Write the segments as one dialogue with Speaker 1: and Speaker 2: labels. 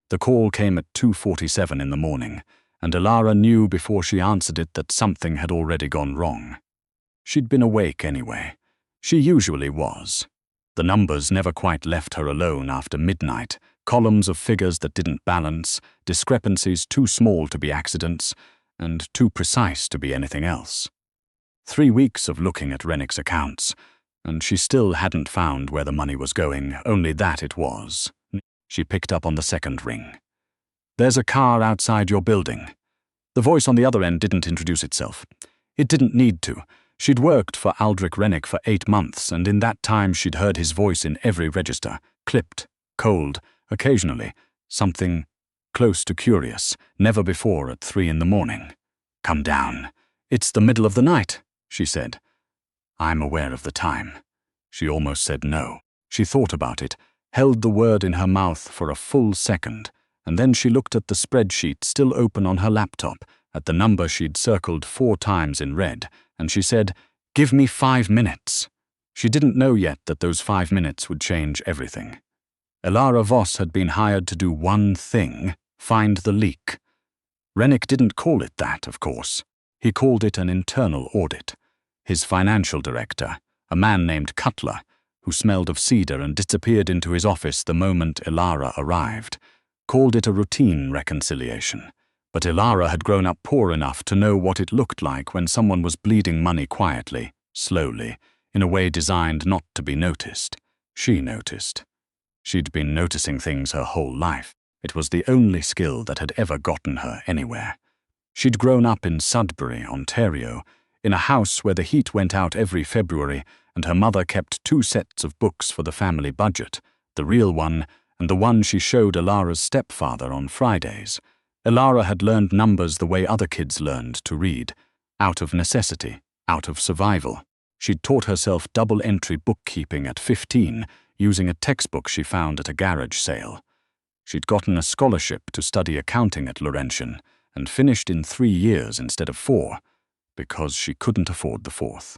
Speaker 1: The call came at 2:47 in the morning, and Elara knew before she answered it that something had already gone wrong. She'd been awake anyway. She usually was. The numbers never quite left her alone after midnight, columns of figures that didn't balance, discrepancies too small to be accidents, and too precise to be anything else. 3 weeks of looking at Rennick's accounts, and she still hadn't found where the money was going, only that it was. She picked up on the second ring. "There's a car outside your building." The voice on the other end didn't introduce itself. It didn't need to. She'd worked for Aldrich Rennick for 8 months, and in that time she'd heard his voice in every register, clipped, cold, occasionally, something close to curious, never before at 3 in the morning. "Come down. It's the middle of the night," she said. "I'm aware of the time." She almost said no. She thought about it, held the word in her mouth for a full second, and then she looked at the spreadsheet still open on her laptop, at the number she'd circled 4 times in red, and she said, "Give me 5 minutes." She didn't know yet that those 5 minutes would change everything. Elara Voss had been hired to do one thing: find the leak. Rennick didn't call it that, of course. He called it an internal audit. His financial director, a man named Cutler, who smelled of cedar and disappeared into his office the moment Elara arrived, called it a routine reconciliation. But Elara had grown up poor enough to know what it looked like when someone was bleeding money quietly, slowly, in a way designed not to be noticed. She noticed. She'd been noticing things her whole life. It was the only skill that had ever gotten her anywhere. She'd grown up in Sudbury, Ontario, in a house where the heat went out every February, and her mother kept 2 sets of books for the family budget, the real one and the one she showed Elara's stepfather on Fridays. Elara had learned numbers the way other kids learned to read, out of necessity, out of survival. She'd taught herself double-entry bookkeeping at 15, using a textbook she found at a garage sale. She'd gotten a scholarship to study accounting at Laurentian, and finished in 3 years instead of 4, because she couldn't afford the 4th.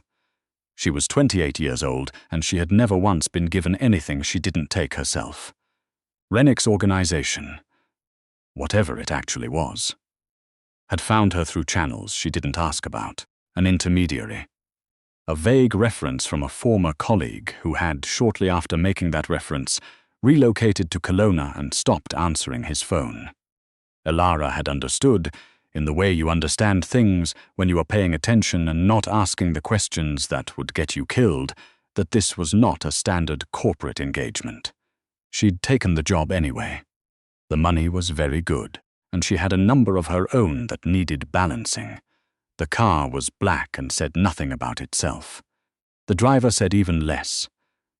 Speaker 1: She was 28 years old, and she had never once been given anything she didn't take herself. Rennick's organization, whatever it actually was, had found her through channels she didn't ask about, an intermediary. A vague reference from a former colleague who had, shortly after making that reference, relocated to Kelowna and stopped answering his phone. Elara had understood, in the way you understand things when you are paying attention and not asking the questions that would get you killed, that this was not a standard corporate engagement. She'd taken the job anyway. The money was very good, and she had a number of her own that needed balancing. The car was black and said nothing about itself. The driver said even less.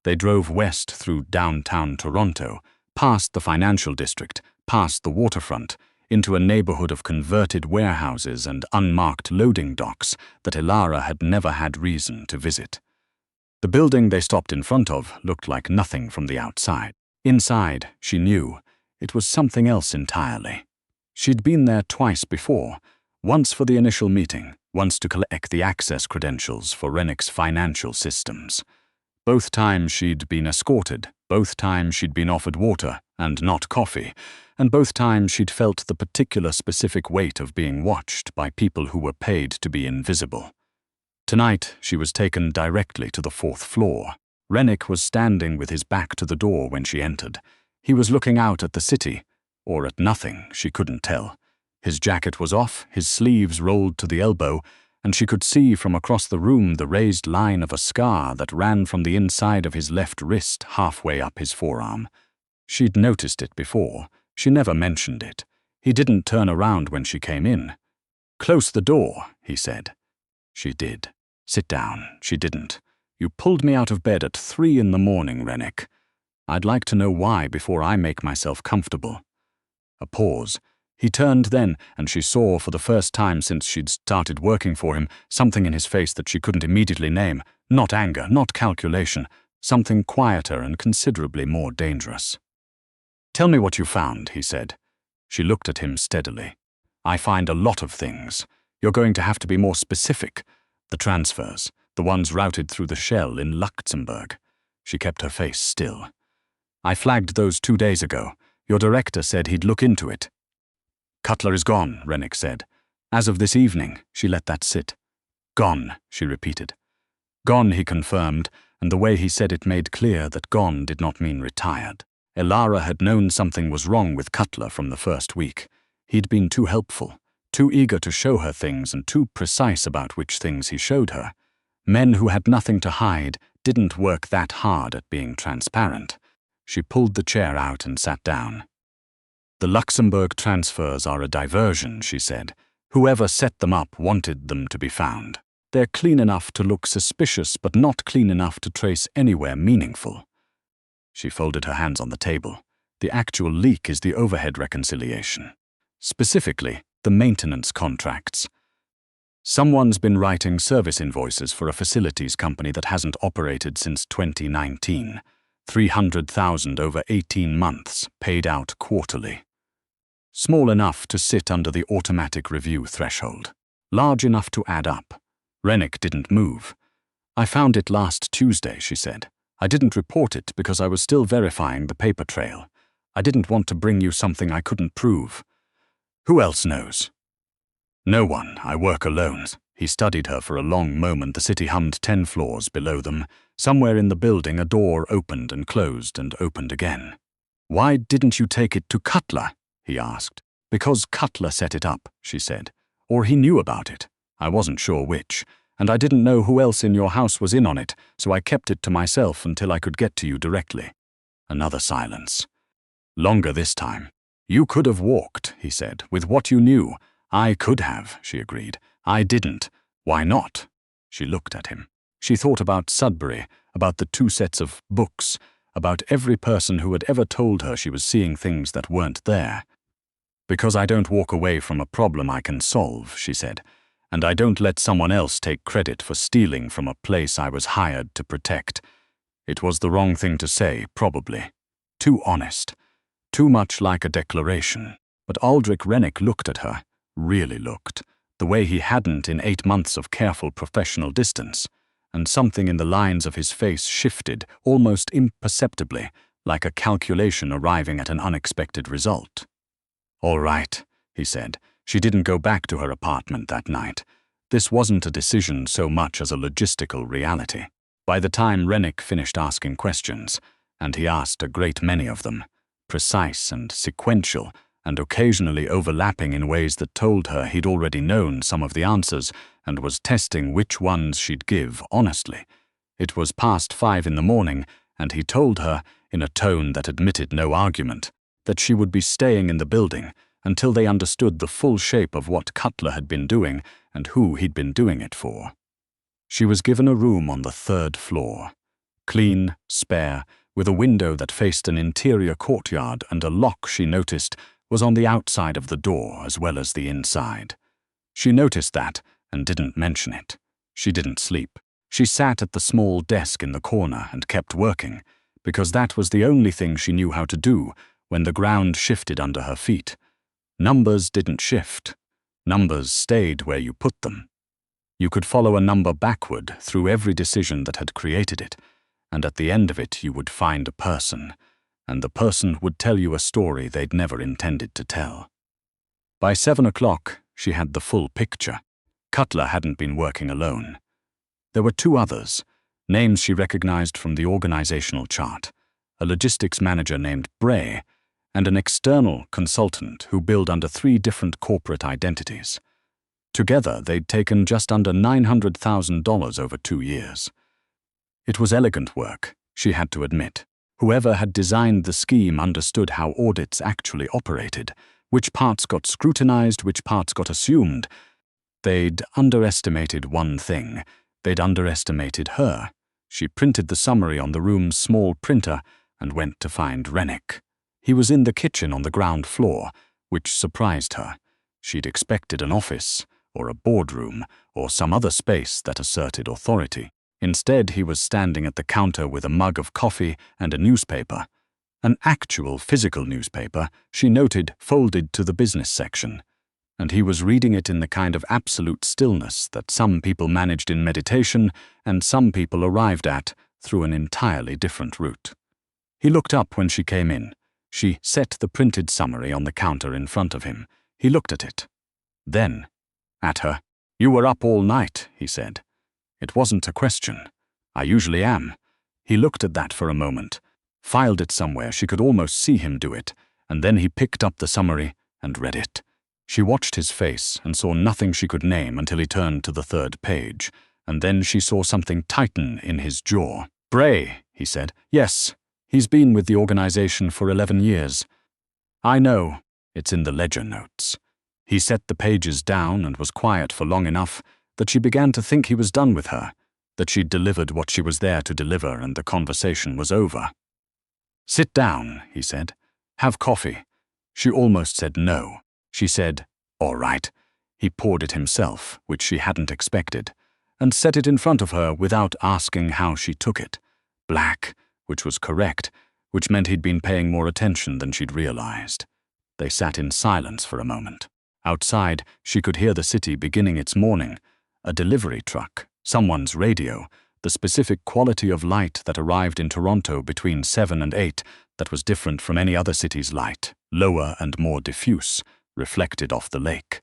Speaker 1: They drove west through downtown Toronto, past the financial district, past the waterfront, into a neighborhood of converted warehouses and unmarked loading docks that Elara had never had reason to visit. The building they stopped in front of looked like nothing from the outside. Inside, she knew, it was something else entirely. She'd been there twice before, once for the initial meeting, once to collect the access credentials for Rennick's financial systems. Both times she'd been escorted, both times she'd been offered water and not coffee, and both times she'd felt the particular specific weight of being watched by people who were paid to be invisible. Tonight, she was taken directly to the 4th floor. Rennick was standing with his back to the door when she entered. He was looking out at the city, or at nothing, she couldn't tell. His jacket was off, his sleeves rolled to the elbow, and she could see from across the room the raised line of a scar that ran from the inside of his left wrist halfway up his forearm. She'd noticed it before. She never mentioned it. He didn't turn around when she came in. "Close the door," he said. She did. "Sit down." She didn't. "You pulled me out of bed at 3 in the morning, Rennick. I'd like to know why before I make myself comfortable." A pause. He turned then, and she saw for the first time since she'd started working for him something in his face that she couldn't immediately name. Not anger, not calculation. Something quieter and considerably more dangerous. "Tell me what you found," he said. She looked at him steadily. "I find a lot of things. You're going to have to be more specific. The transfers, the ones routed through the shell in Luxembourg." She kept her face still. "I flagged those 2 days ago. Your director said he'd look into it." "Cutler is gone," Rennick said. "As of this evening." She let that sit. "Gone," she repeated. "Gone," he confirmed, and the way he said it made clear that gone did not mean retired. Elara had known something was wrong with Cutler from the first week. He'd been too helpful, too eager to show her things and too precise about which things he showed her. Men who had nothing to hide didn't work that hard at being transparent. She pulled the chair out and sat down. "The Luxembourg transfers are a diversion," she said. "Whoever set them up wanted them to be found. They're clean enough to look suspicious, but not clean enough to trace anywhere meaningful." She folded her hands on the table. "The actual leak is the overhead reconciliation. Specifically, the maintenance contracts. Someone's been writing service invoices for a facilities company that hasn't operated since 2019. 300,000 over 18 months, paid out quarterly. Small enough to sit under the automatic review threshold. Large enough to add up." Rennick didn't move. "I found it last Tuesday," she said. "I didn't report it because I was still verifying the paper trail. I didn't want to bring you something I couldn't prove. Who else knows?" "No one. I work alone." He studied her for a long moment. The city hummed 10 floors below them. Somewhere in the building a door opened and opened again. "Why didn't you take it to Cutler?" he asked. "Because Cutler set it up," she said. "Or he knew about it. I wasn't sure which. And I didn't know who else in your house was in on it, so I kept it to myself until I could get to you directly." Another silence. Longer this time. "You could have walked," he said, "with what you knew." "I could have," she agreed. "I didn't. Why not?" She looked at him. She thought about Sudbury, about the 2 sets of books, about every person who had ever told her she was seeing things that weren't there. "Because I don't walk away from a problem I can solve," she said. "And I don't let someone else take credit for stealing from a place I was hired to protect." It was the wrong thing to say, probably. Too honest. Too much like a declaration. But Aldrich Rennick looked at her, really looked, the way he hadn't in 8 months of careful professional distance, and something in the lines of his face shifted, almost imperceptibly, like a calculation arriving at an unexpected result. "All right," he said. She didn't go back to her apartment that night. This wasn't a decision so much as a logistical reality. By the time Rennick finished asking questions, and he asked a great many of them, precise and sequential, and occasionally overlapping in ways that told her he'd already known some of the answers and was testing which ones she'd give honestly. It was past 5 in the morning, and he told her, in a tone that admitted no argument, that she would be staying in the building until they understood the full shape of what Cutler had been doing and who he'd been doing it for. She was given a room on the 3rd floor. Clean, spare, with a window that faced an interior courtyard, and a lock, she noticed, was on the outside of the door as well as the inside. She noticed that and didn't mention it. She didn't sleep. She sat at the small desk in the corner and kept working, because that was the only thing she knew how to do when the ground shifted under her feet. Numbers didn't shift. Numbers stayed where you put them. You could follow a number backward through every decision that had created it, and at the end of it you would find a person, and the person would tell you a story they'd never intended to tell. By 7 o'clock, she had the full picture. Cutler hadn't been working alone. There were 2 others, names she recognized from the organizational chart, a logistics manager named Bray, and an external consultant who billed under 3 different corporate identities. Together, they'd taken just under $900,000 over 2 years. It was elegant work, she had to admit. Whoever had designed the scheme understood how audits actually operated, which parts got scrutinized, which parts got assumed. They'd underestimated one thing. They'd underestimated her. She printed the summary on the room's small printer and went to find Rennick. He was in the kitchen on the ground floor, which surprised her. She'd expected an office, or a boardroom, or some other space that asserted authority. Instead, he was standing at the counter with a mug of coffee and a newspaper. An actual physical newspaper, she noted, folded to the business section. And he was reading it in the kind of absolute stillness that some people managed in meditation and some people arrived at through an entirely different route. He looked up when she came in. She set the printed summary on the counter in front of him. He looked at it. Then, at her. "You were up all night," he said. It wasn't a question. "I usually am." He looked at that for a moment, filed it somewhere she could almost see him do it, and then he picked up the summary and read it. She watched his face and saw nothing she could name until he turned to the third page, and then she saw something tighten in his jaw. "Bray," he said. "Yes, he's been with the organization for 11 years. I know, it's in the ledger notes." He set the pages down and was quiet for long enough that she began to think he was done with her, that she'd delivered what she was there to deliver and the conversation was over. "Sit down," he said. "Have coffee." She almost said no. She said, "All right." He poured it himself, which she hadn't expected, and set it in front of her without asking how she took it. Black, which was correct, which meant he'd been paying more attention than she'd realized. They sat in silence for a moment. Outside, she could hear the city beginning its morning. A delivery truck, someone's radio, the specific quality of light that arrived in Toronto between 7 and 8 that was different from any other city's light, lower and more diffuse, reflected off the lake.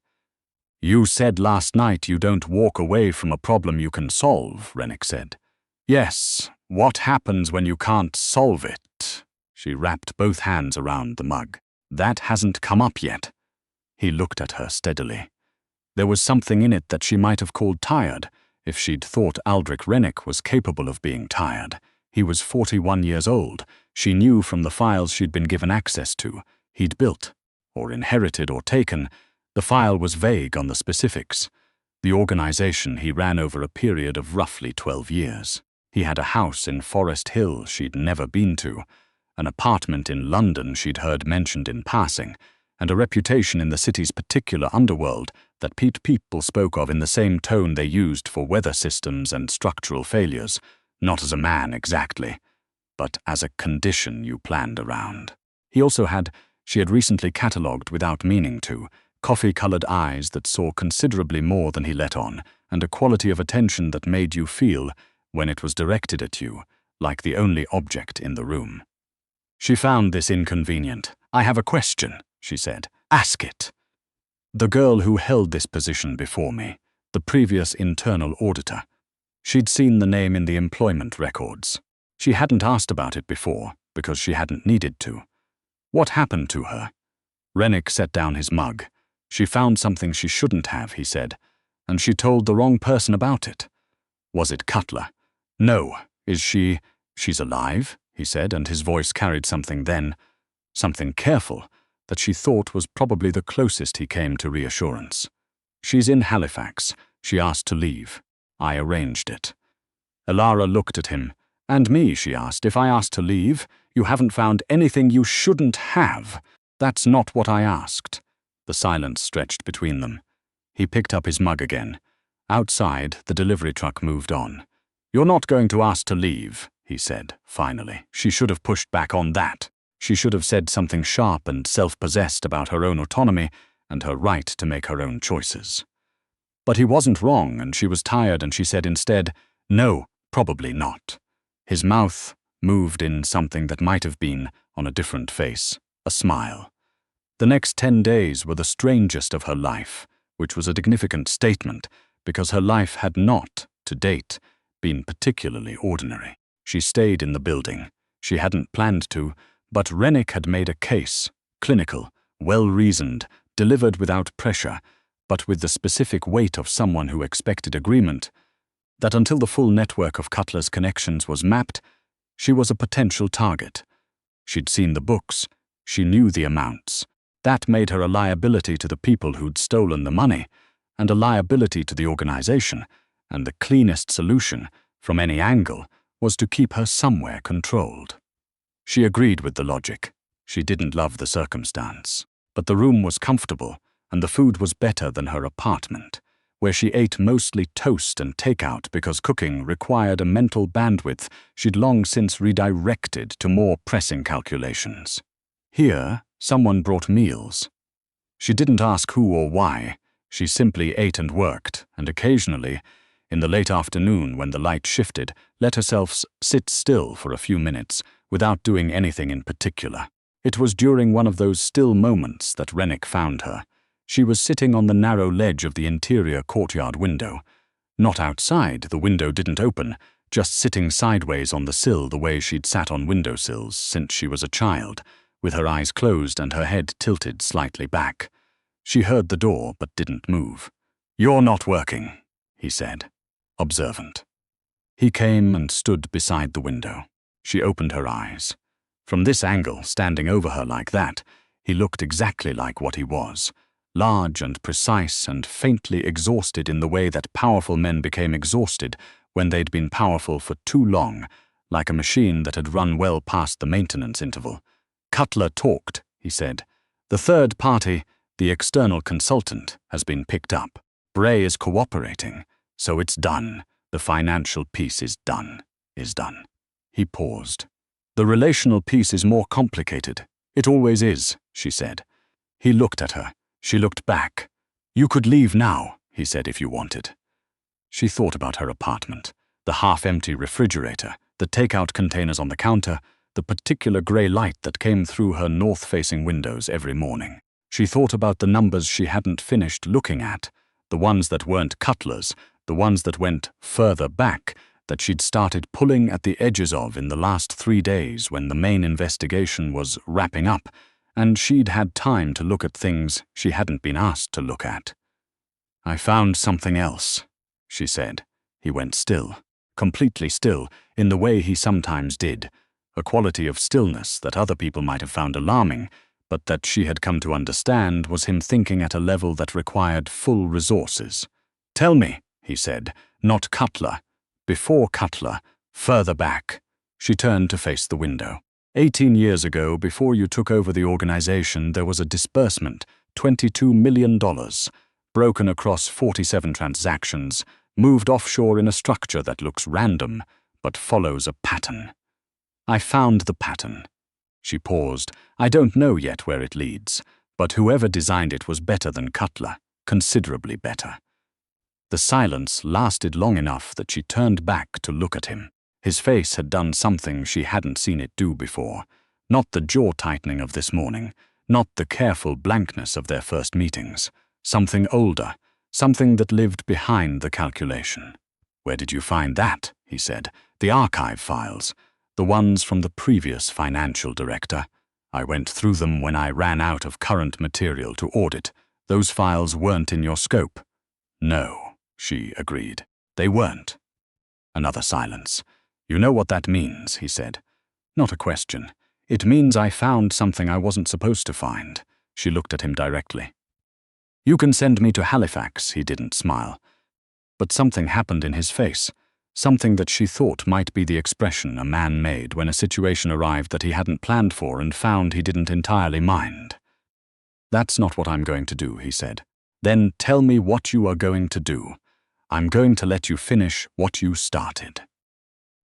Speaker 1: "You said last night you don't walk away from a problem you can solve," Rennick said. "Yes, what happens when you can't solve it?" She wrapped both hands around the mug. "That hasn't come up yet." He looked at her steadily. There was something in it that she might have called tired, if she'd thought Aldrich Rennick was capable of being tired. He was 41 years old. She knew from the files she'd been given access to. He'd built, or inherited or taken. The file was vague on the specifics. The organization he ran over a period of roughly 12 years. He had a house in Forest Hill she'd never been to, an apartment in London she'd heard mentioned in passing, and a reputation in the city's particular underworld that people spoke of in the same tone they used for weather systems and structural failures, not as a man exactly, but as a condition you planned around. He also had, she had recently catalogued without meaning to, coffee-colored eyes that saw considerably more than he let on, and a quality of attention that made you feel, when it was directed at you, like the only object in the room. She found this inconvenient. "I have a question," she said. "Ask it." The girl who held this position before me, the previous internal auditor. She'd seen the name in the employment records. She hadn't asked about it before, because she hadn't needed to. What happened to her? Rennick set down his mug. She found something she shouldn't have, he said, and she told the wrong person about it. Was it Cutler? No. Is she... She's alive, he said, and his voice carried something then, something careful, that she thought was probably the closest he came to reassurance. She's in Halifax. She asked to leave. I arranged it. Elara looked at him. "And me," she asked. "If I asked to leave, you haven't found anything you shouldn't have." "That's not what I asked." The silence stretched between them. He picked up his mug again. Outside, the delivery truck moved on. "You're not going to ask to leave," he said, finally. She should have pushed back on that. She should have said something sharp and self-possessed about her own autonomy and her right to make her own choices. But he wasn't wrong, and she was tired, and she said instead, "No, probably not." His mouth moved in something that might have been, on a different face, a smile. The next 10 days were the strangest of her life, which was a significant statement, because her life had not, to date, been particularly ordinary. She stayed in the building. She hadn't planned to, but Rennick had made a case, clinical, well-reasoned, delivered without pressure, but with the specific weight of someone who expected agreement, that until the full network of Cutler's connections was mapped, she was a potential target. She'd seen the books. She knew the amounts. That made her a liability to the people who'd stolen the money, and a liability to the organization, and the cleanest solution, from any angle, was to keep her somewhere controlled. She agreed with the logic. She didn't love the circumstance. But the room was comfortable, and the food was better than her apartment, where she ate mostly toast and takeout because cooking required a mental bandwidth she'd long since redirected to more pressing calculations. Here, someone brought meals. She didn't ask who or why. She simply ate and worked, and occasionally, in the late afternoon when the light shifted, let herself sit still for a few minutes without doing anything in particular. It was during one of those still moments that Rennick found her. She was sitting on the narrow ledge of the interior courtyard window. Not outside, the window didn't open, just sitting sideways on the sill the way she'd sat on windowsills since she was a child, with her eyes closed and her head tilted slightly back. She heard the door but didn't move. "You're not working," he said, observant. He came and stood beside the window. She opened her eyes. From this angle, standing over her like that, he looked exactly like what he was, large and precise and faintly exhausted in the way that powerful men became exhausted when they'd been powerful for too long, like a machine that had run well past the maintenance interval. "Cutler talked," he said. "The third party, the external consultant, has been picked up. Bray is cooperating, so it's done. The financial piece is done. He paused. "The relational piece is more complicated. It always is," she said. He looked at her. She looked back. "You could leave now," he said, "if you wanted." She thought about her apartment, the half-empty refrigerator, the takeout containers on the counter, the particular grey light that came through her north-facing windows every morning. She thought about the numbers she hadn't finished looking at, the ones that weren't Cutler's, the ones that went further back, that she'd started pulling at the edges of in the last 3 days when the main investigation was wrapping up, and she'd had time to look at things she hadn't been asked to look at. "I found something else," she said. He went still, completely still, in the way he sometimes did, a quality of stillness that other people might have found alarming, but that she had come to understand was him thinking at a level that required full resources. "Tell me," he said, "not Cutler. Before Cutler, further back." She turned to face the window. 18 years ago, before you took over the organization, there was a disbursement, $22 million, broken across 47 transactions, moved offshore in a structure that looks random, but follows a pattern. I found the pattern." She paused. "I don't know yet where it leads, but whoever designed it was better than Cutler, considerably better." The silence lasted long enough that she turned back to look at him. His face had done something she hadn't seen it do before. Not the jaw-tightening of this morning, not the careful blankness of their first meetings. Something older, something that lived behind the calculation. "Where did you find that?" he said. "The archive files. The ones from the previous financial director. I went through them when I ran out of current material to audit. Those files weren't in your scope." "No," she agreed. "They weren't." Another silence. "You know what that means," he said. "Not a question. It means I found something I wasn't supposed to find." She looked at him directly. "You can send me to Halifax," he didn't smile. But something happened in his face, something that she thought might be the expression a man made when a situation arrived that he hadn't planned for and found he didn't entirely mind. "That's not what I'm going to do," he said. "Then tell me what you are going to do. I'm going to let you finish what you started."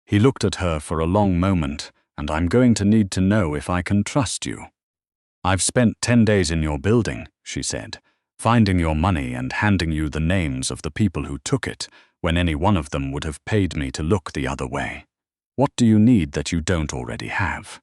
Speaker 1: He looked at her for a long moment, "And I'm going to need to know if I can trust you." "I've spent 10 days in your building," she said, "finding your money and handing you the names of the people who took it, when any one of them would have paid me to look the other way. What do you need that you don't already have?"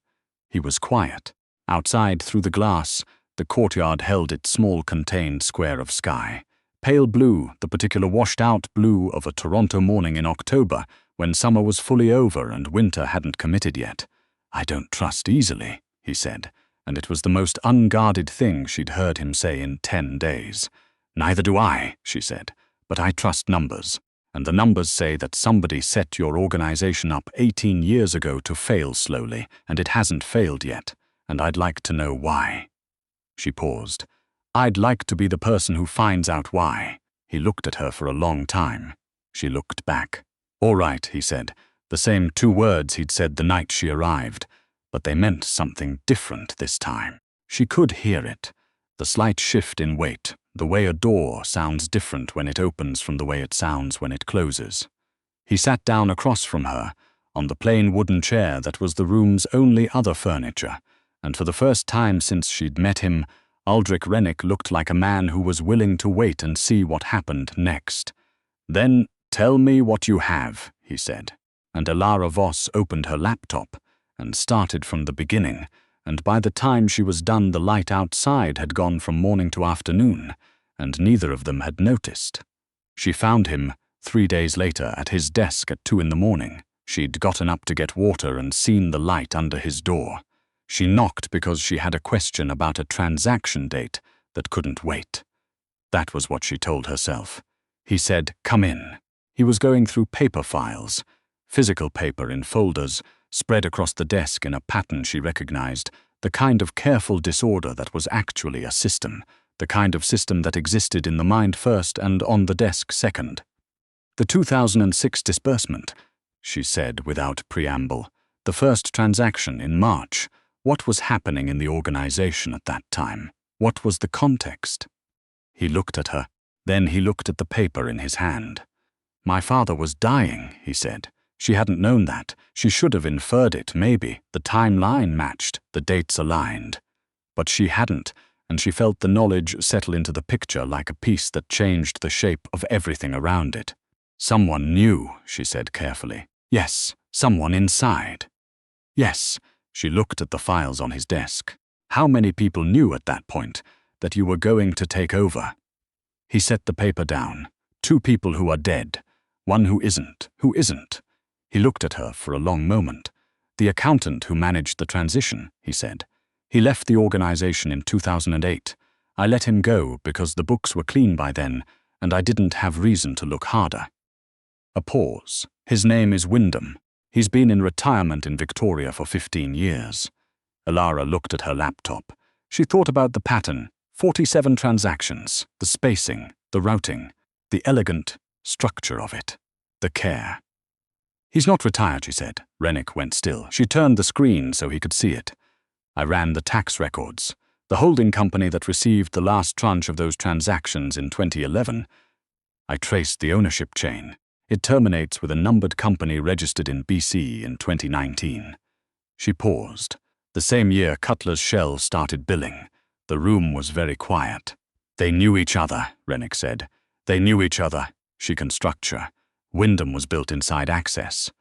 Speaker 1: He was quiet. Outside, through the glass, the courtyard held its small contained square of sky. Pale blue, the particular washed-out blue of a Toronto morning in October, when summer was fully over and winter hadn't committed yet. "I don't trust easily," he said, and it was the most unguarded thing she'd heard him say in 10 days. "Neither do I," she said, "but I trust numbers. And the numbers say that somebody set your organization up 18 years ago to fail slowly, and it hasn't failed yet, and I'd like to know why." She paused. "I'd like to be the person who finds out why." He looked at her for a long time. She looked back. "All right," he said, the same 2 words he'd said the night she arrived, but they meant something different this time. She could hear it, the slight shift in weight, the way a door sounds different when it opens from the way it sounds when it closes. He sat down across from her, on the plain wooden chair that was the room's only other furniture, and for the first time since she'd met him, Aldrich Rennick looked like a man who was willing to wait and see what happened next. "Then tell me what you have," he said, and Elara Voss opened her laptop and started from the beginning, and by the time she was done the light outside had gone from morning to afternoon, and neither of them had noticed. She found him 3 days later at his desk at 2 in the morning. She'd gotten up to get water and seen the light under his door. She knocked because she had a question about a transaction date that couldn't wait. That was what she told herself. He said, "Come in." He was going through paper files, physical paper in folders, spread across the desk in a pattern she recognized, the kind of careful disorder that was actually a system, the kind of system that existed in the mind first and on the desk second. "The 2006 disbursement," she said without preamble. "The first transaction in March. What was happening in the organization at that time? What was the context?" He looked at her. Then he looked at the paper in his hand. "My father was dying," he said. She hadn't known that. She should have inferred it, maybe. The timeline matched, the dates aligned. But she hadn't, and she felt the knowledge settle into the picture like a piece that changed the shape of everything around it. "Someone knew," she said carefully. "Yes, someone inside." "Yes." She looked at the files on his desk. "How many people knew at that point that you were going to take over?" He set the paper down. "2 people who are dead. 1 who isn't. Who isn't?" He looked at her for a long moment. "The accountant who managed the transition," he said. "He left the organization in 2008. I let him go because the books were clean by then, and I didn't have reason to look harder." A pause. "His name is Wyndham. He's been in retirement in Victoria for 15 years. Elara looked at her laptop. She thought about the pattern, 47 transactions, the spacing, the routing, the elegant structure of it, the care. "He's not retired," she said. Rennick went still. She turned the screen so he could see it. "I ran the tax records. The holding company that received the last tranche of those transactions in 2011. I traced the ownership chain. It terminates with a numbered company registered in BC in 2019. She paused. The same year Cutler's Shell started billing. The room was very quiet. "They knew each other," Rennick said. "They knew each other." She can structure. Wyndham was built inside Access.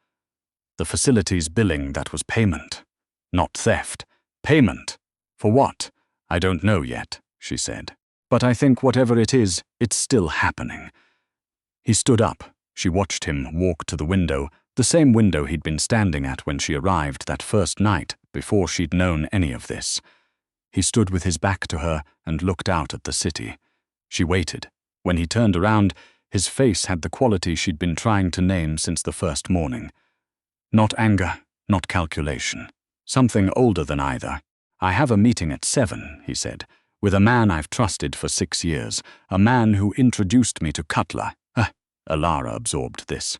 Speaker 1: "The facility's billing, that was payment. Not theft. Payment. For what? I don't know yet," she said. "But I think whatever it is, it's still happening." He stood up. She watched him walk to the window, the same window he'd been standing at when she arrived that first night, before she'd known any of this. He stood with his back to her and looked out at the city. She waited. When he turned around, his face had the quality she'd been trying to name since the first morning. Not anger, not calculation. Something older than either. "I have a meeting at 7, he said, "with a man I've trusted for 6 years, a man who introduced me to Cutler." Elara absorbed this.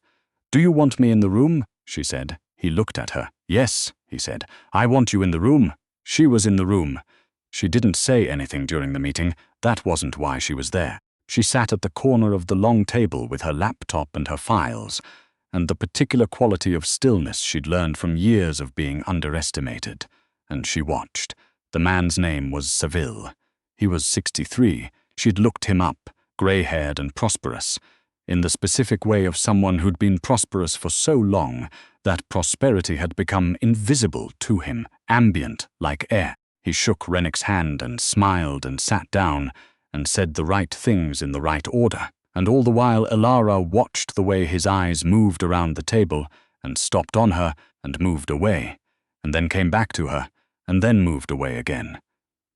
Speaker 1: "Do you want me in the room?" she said. He looked at her. "Yes," he said. "I want you in the room." She was in the room. She didn't say anything during the meeting. That wasn't why she was there. She sat at the corner of the long table with her laptop and her files, and the particular quality of stillness she'd learned from years of being underestimated. And she watched. The man's name was Seville. He was 63. She'd looked him up, grey-haired and prosperous, in the specific way of someone who'd been prosperous for so long that prosperity had become invisible to him, ambient like air. He shook Rennick's hand and smiled and sat down and said the right things in the right order. And all the while Elara watched the way his eyes moved around the table and stopped on her and moved away, and then came back to her, and then moved away again.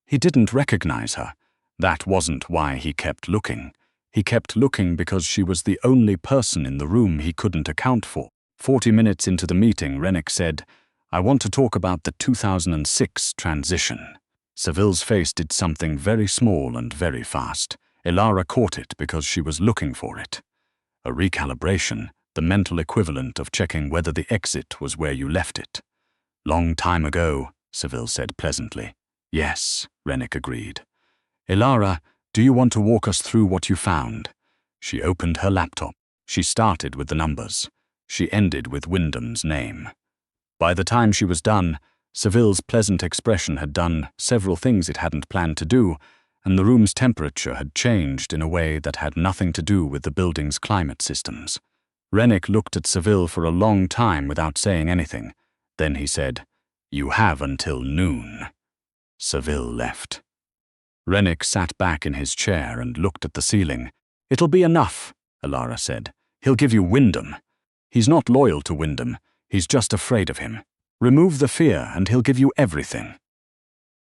Speaker 1: He didn't recognize her. That wasn't why he kept looking. He kept looking because she was the only person in the room he couldn't account for. 40 minutes into the meeting, Rennick said, "I want to talk about the 2006 transition." Seville's face did something very small and very fast. Elara caught it because she was looking for it. A recalibration, the mental equivalent of checking whether the exit was where you left it. "Long time ago," Seville said pleasantly. "Yes," Rennick agreed. "Elara, do you want to walk us through what you found?" She opened her laptop. She started with the numbers. She ended with Wyndham's name. By the time she was done, Seville's pleasant expression had done several things it hadn't planned to do, and the room's temperature had changed in a way that had nothing to do with the building's climate systems. Rennick looked at Seville for a long time without saying anything. Then he said, You have until noon. Seville left. Rennick sat back in his chair and looked at the ceiling. It'll be enough, Elara said. He'll give you Wyndham. He's not loyal to Wyndham. He's just afraid of him. Remove the fear and he'll give you everything.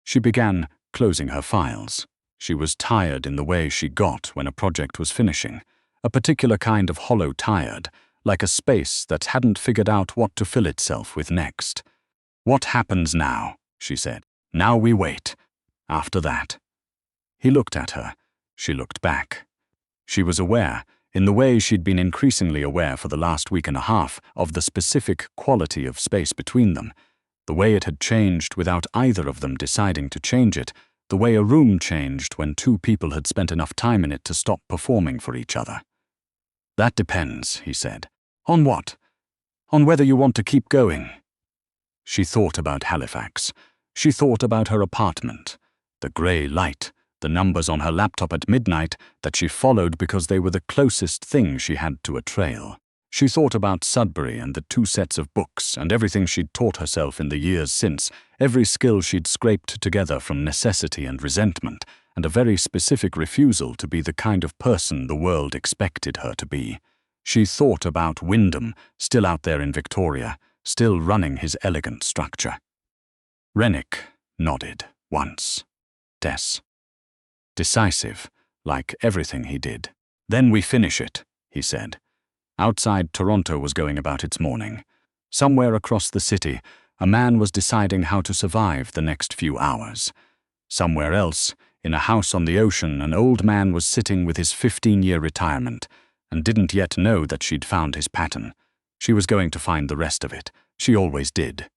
Speaker 1: She began closing her files. She was tired in the way she got when a project was finishing, a particular kind of hollow tired, like a space that hadn't figured out what to fill itself with next. What happens now? She said. Now we wait. After that. He looked at her. She looked back. She was aware, in the way she'd been increasingly aware for the last week and a half, of the specific quality of space between them, the way it had changed without either of them deciding to change it, the way a room changed when two people had spent enough time in it to stop performing for each other. That depends, he said. On what? On whether you want to keep going. She thought about Halifax. She thought about her apartment, the grey light, the numbers on her laptop at midnight that she followed because they were the closest thing she had to a trail. She thought about Sudbury and the 2 sets of books and everything she'd taught herself in the years since, every skill she'd scraped together from necessity and resentment, and a very specific refusal to be the kind of person the world expected her to be. She thought about Wyndham, still out there in Victoria, still running his elegant structure. Rennick nodded once. Decisive, like everything he did. Then we finish it, he said. Outside Toronto was going about its morning. Somewhere across the city, a man was deciding how to survive the next few hours. Somewhere else, in a house on the ocean, an old man was sitting with his 15-year retirement and didn't yet know that she'd found his pattern. She was going to find the rest of it. She always did.